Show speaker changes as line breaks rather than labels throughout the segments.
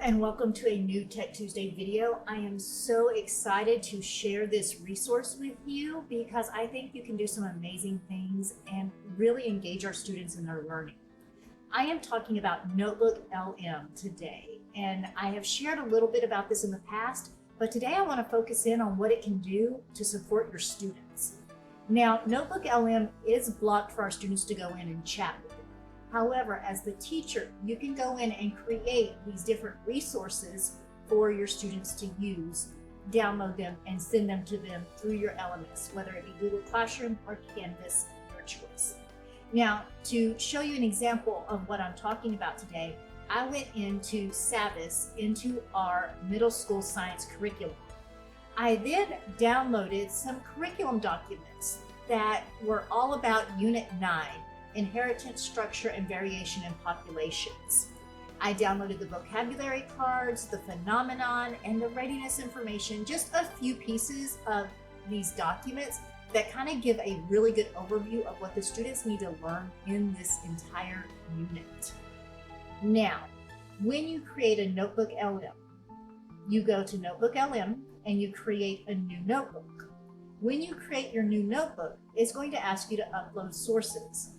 and welcome to a new Tech Tuesday video. I am so excited to share this resource with you because I think you can do some amazing things and really engage our students in their learning. I am talking about Notebook LM today, and I have shared a little bit about this in the past, but today I want to focus in on what it can do to support your students. Now, Notebook LM is blocked for our students to go in and chat with. However, as the teacher, you can go in and create these different resources for your students to use, download them, and send them to them through your LMS, whether it be Google Classroom or Canvas, your choice. Now, to show you an example of what I'm talking about today, I went into Savvas, into our middle school science curriculum. I then downloaded some curriculum documents that were all about Unit 9. Inheritance, structure, and variation in populations. I downloaded the vocabulary cards, the phenomenon, and the readiness information, just a few pieces of these documents that kind of give a really good overview of what the students need to learn in this entire unit. Now, when you create a Notebook LM, you go to Notebook LM and you create a new notebook. When you create your new notebook, it's going to ask you to upload sources.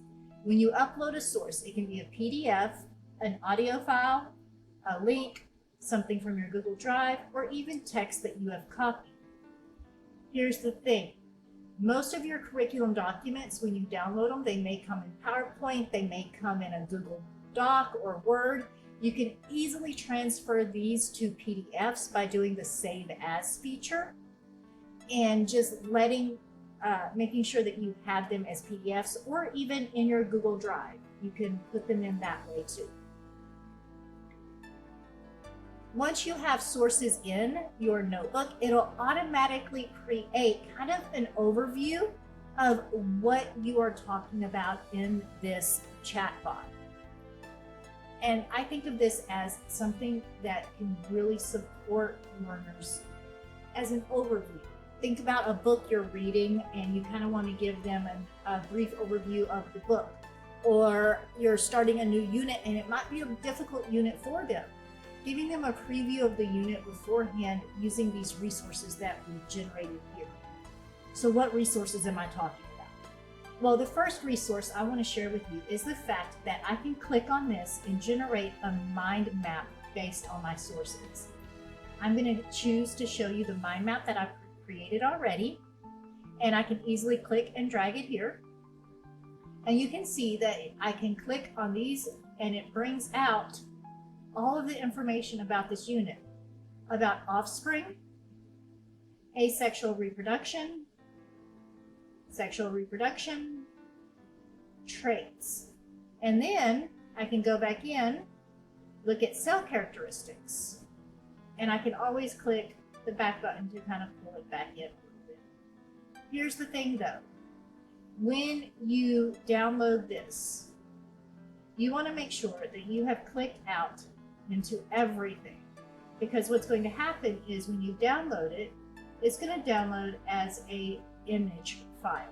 When you upload a source, it can be a PDF, an audio file, a link, something from your Google Drive, or even text that you have copied. Here's the thing. Most of your curriculum documents, when you download them, they may come in PowerPoint, they may come in a Google Doc or Word. You can easily transfer these to PDFs by doing the Save As feature and just making sure that you have them as PDFs or even in your Google Drive. You can put them in that way too. Once you have sources in your notebook, it'll automatically create kind of an overview of what you are talking about in this chatbot. And I think of this as something that can really support learners as an overview. Think about a book you're reading and you kind of want to give them a brief overview of the book. Or you're starting a new unit and it might be a difficult unit for them. Giving them a preview of the unit beforehand using these resources that we've generated here. So what resources am I talking about? Well, the first resource I want to share with you is the fact that I can click on this and generate a mind map based on my sources. I'm going to choose to show you the mind map that I've created already, and I can easily click and drag it here. And you can see that I can click on these and it brings out all of the information about this unit, about offspring, asexual reproduction, sexual reproduction, traits. And then I can go back in, look at cell characteristics, and I can always click the back button to kind of pull it back in a little bit. Here's the thing though. When you download this, you want to make sure that you have clicked out into everything, because what's going to happen is when you download it, it's going to download as a image file.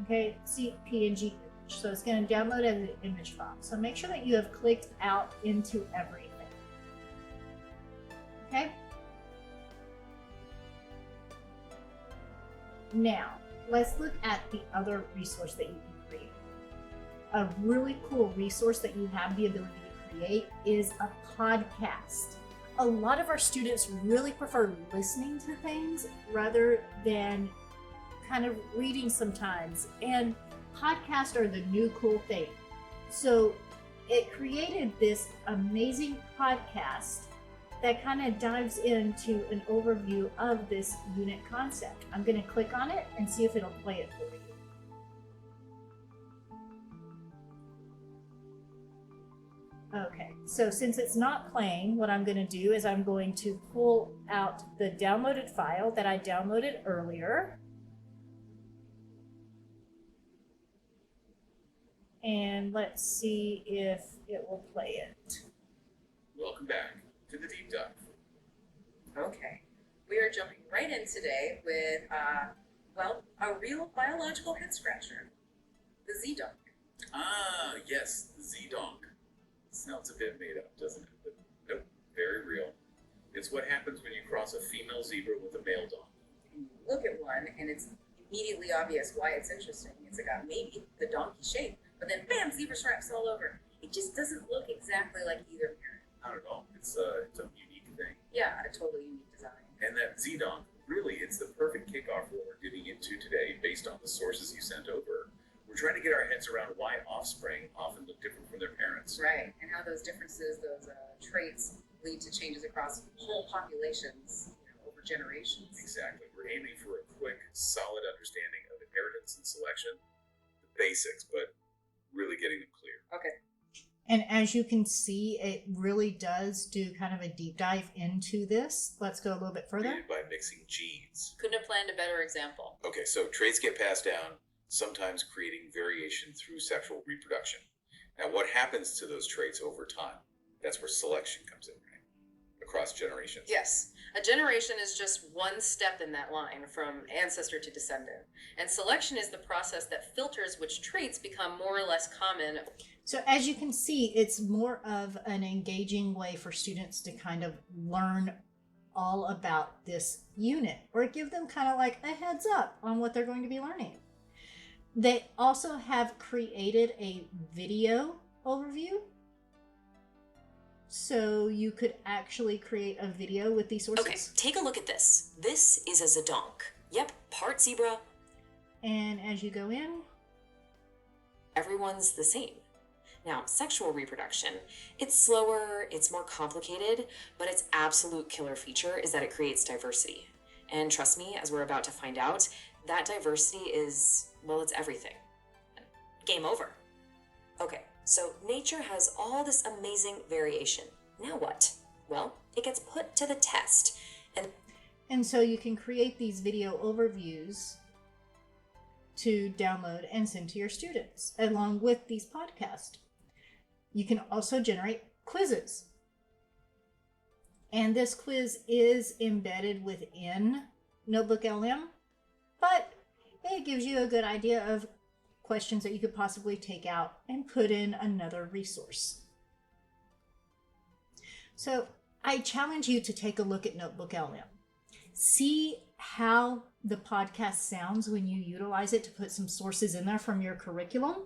Okay, see PNG image. So it's going to download as an image file. So make sure that you have clicked out into everything. Okay? Now, let's look at the other resource that you can create. A really cool resource that you have the ability to create is a podcast. A lot of our students really prefer listening to things rather than kind of reading sometimes, and podcasts are the new cool thing. So it created this amazing podcast that kind of dives into an overview of this unit concept. I'm going to click on it and see if it'll play it for you. Okay, so since it's not playing, what I'm going to do is I'm going to pull out the downloaded file that I downloaded earlier. And let's see if it will play it.
Welcome back to the deep dive.
Okay, we are jumping right in today with, a real biological head scratcher, the Z-Donk.
Ah, yes, the Z-Donk. Sounds a bit made up, doesn't it? But nope, very real. It's what happens when you cross a female zebra with a male donkey.
And you look at one, and it's immediately obvious why it's interesting. It's got maybe the donkey shape, but then bam, zebra stripes all over. It just doesn't look exactly like either parent.
Not at all. It's a unique thing.
Yeah, a totally unique design.
And that Z-Donk, really, it's the perfect kickoff for what we're getting into today based on the sources you sent over. We're trying to get our heads around why offspring often look different from their parents.
Right, and how those differences, those traits, lead to changes across whole populations, over generations.
Exactly. We're aiming for a quick, solid understanding of inheritance and selection, the basics, but really getting them clear.
Okay.
And as you can see, it really does do kind of a deep dive into this. Let's go a little bit further.
Created by mixing genes.
Couldn't have planned a better example.
Okay, so traits get passed down, sometimes creating variation through sexual reproduction. Now, what happens to those traits over time? That's where selection comes in, right? Across generations.
Yes, a generation is just one step in that line from ancestor to descendant. And selection is the process that filters which traits become more or less common.
So as you can see, it's more of an engaging way for students to kind of learn all about this unit, or give them kind of like a heads up on what they're going to be learning. They also have created a video overview. So you could actually create a video with these sources.
Okay, take a look at this. This is a Zedonk. Yep, part zebra.
And as you go in,
Everyone's the same. Now, sexual reproduction, it's slower, it's more complicated, but its absolute killer feature is that it creates diversity. And trust me, as we're about to find out, that diversity is, well, it's everything. Game over. Okay, so nature has all this amazing variation. Now what? Well, it gets put to the test.
and so you can create these video overviews to download and send to your students along with these podcasts. You can also generate quizzes. And this quiz is embedded within Notebook LM, but it gives you a good idea of questions that you could possibly take out and put in another resource. So I challenge you to take a look at Notebook LM. See how the podcast sounds when you utilize it to put some sources in there from your curriculum,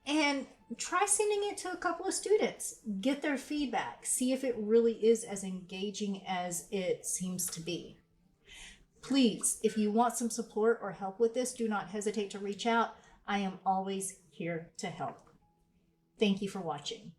and try sending it to a couple of students. Get their feedback. See if it really is as engaging as it seems to be. Please, if you want some support or help with this, do not hesitate to reach out. I am always here to help. Thank you for watching.